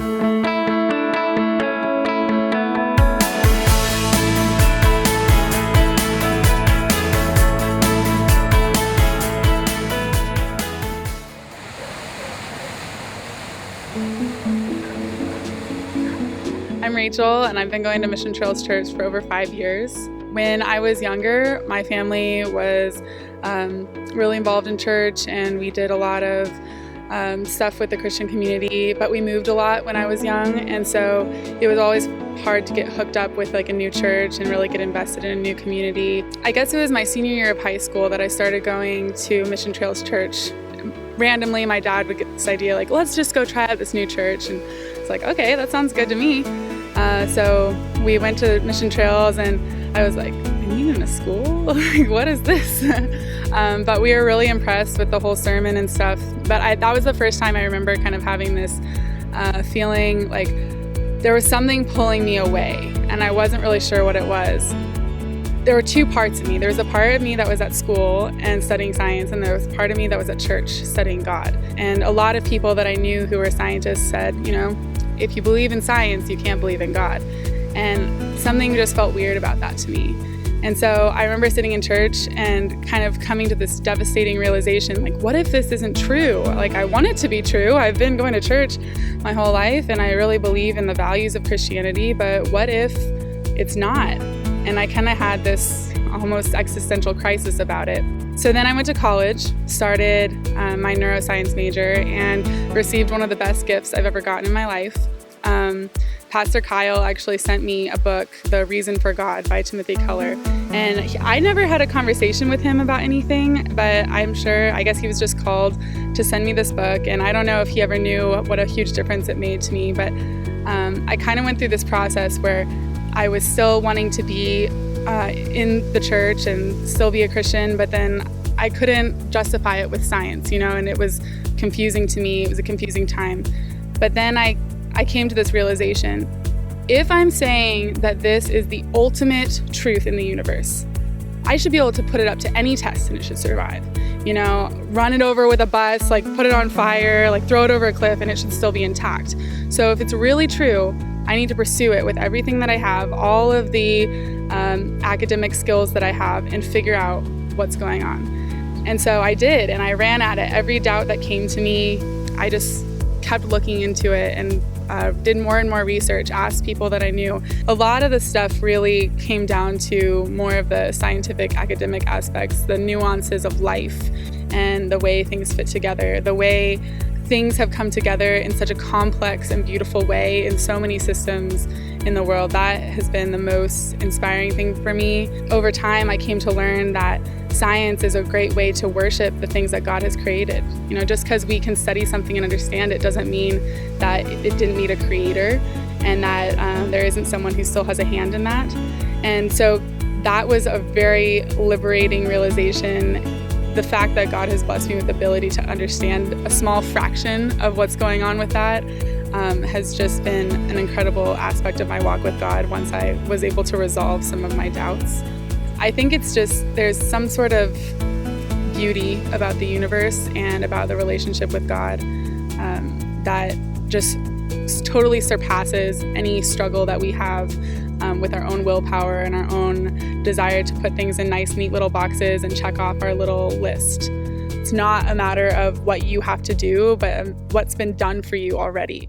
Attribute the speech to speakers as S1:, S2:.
S1: I'm Rachael, and I've been going to Mission Trails Church for over 5 years. When I was younger, my family was really involved in church, and we did a lot of stuff with the Christian community, but we moved a lot when I was young, and so it was always hard to get hooked up with like a new church and really get invested in a new community. I guess it was my senior year of high school that I started going to Mission Trails Church. Randomly, my dad would get this idea like, let's just go try out this new church, and it's like, okay, that sounds good to me. So we went to Mission Trails, and I was like, I mean, in a school? Like, what is this? But we were really impressed with the whole sermon and stuff. But that was the first time I remember kind of having this feeling like there was something pulling me away, and I wasn't really sure what it was. There were two parts of me. There was a part of me that was at school and studying science, and there was a part of me that was at church studying God. And a lot of people that I knew who were scientists said, you know, if you believe in science, you can't believe in God. And something just felt weird about that to me. And so I remember sitting in church and kind of coming to this devastating realization, like, what if this isn't true? Like, I want it to be true. I've been going to church my whole life, and I really believe in the values of Christianity, but what if it's not? And I kind of had this almost existential crisis about it. So then I went to college, started my neuroscience major, and received one of the best gifts I've ever gotten in my life. Pastor Kyle actually sent me a book, The Reason for God by Timothy Keller. And I never had a conversation with him about anything, but I guess he was just called to send me this book. And I don't know if he ever knew what a huge difference it made to me, but I kind of went through this process where I was still wanting to be in the church and still be a Christian, but then I couldn't justify it with science, you know, and it was confusing to me. It was a confusing time. But then I came to this realization: if I'm saying that this is the ultimate truth in the universe, I should be able to put it up to any test and it should survive. You know, run it over with a bus, like put it on fire, like throw it over a cliff, and it should still be intact. So if it's really true, I need to pursue it with everything that I have, all of the academic skills that I have, and figure out what's going on. And so I did, and I ran at it. Every doubt that came to me, I just kept looking into it and did more and more research, asked people that I knew. A lot of the stuff really came down to more of the scientific, academic aspects, the nuances of life and the way things fit together, the way things have come together in such a complex and beautiful way in so many systems in the world. That has been the most inspiring thing for me. Over time, I came to learn that science is a great way to worship the things that God has created. You know, just because we can study something and understand it doesn't mean that it didn't need a creator, and that there isn't someone who still has a hand in that. And so that was a very liberating realization. The fact that God has blessed me with the ability to understand a small fraction of what's going on with that has just been an incredible aspect of my walk with God once I was able to resolve some of my doubts. I think it's just, there's some sort of beauty about the universe and about the relationship with God that just totally surpasses any struggle that we have with our own willpower and our own desire to put things in nice, neat little boxes and check off our little list. It's not a matter of what you have to do, but what's been done for you already.